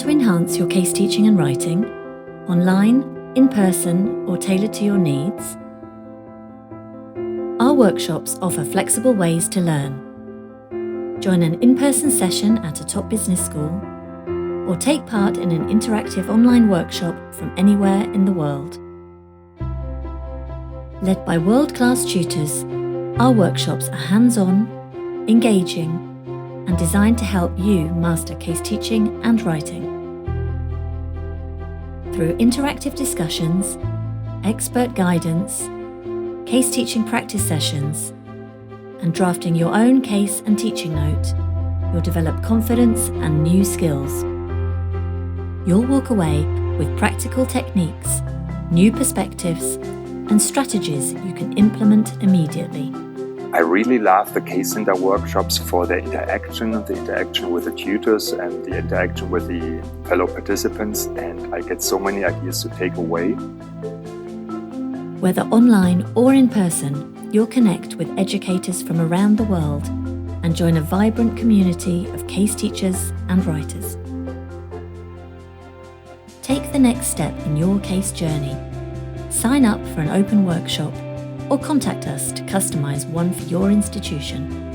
Want to enhance your case teaching and writing? Online, in person, or tailored to your needs? Our workshops offer flexible ways to learn. Join an in-person session at a top business school, or take part in an interactive online workshop from anywhere in the world. Led by world-class tutors, our workshops are hands-on, engaging, and designed to help you master case teaching and writing. Through interactive discussions, expert guidance, case teaching practice sessions, and drafting your own case and teaching note, you'll develop confidence and new skills. You'll walk away with practical techniques, new perspectives, and strategies you can implement immediately. I really love the Case Center workshops for the interaction with the tutors and the interaction with the fellow participants, and I get so many ideas to take away. Whether online or in person, you'll connect with educators from around the world and join a vibrant community of case teachers and writers. Take the next step in your case journey. Sign up for an open workshop or contact us to customize one for your institution.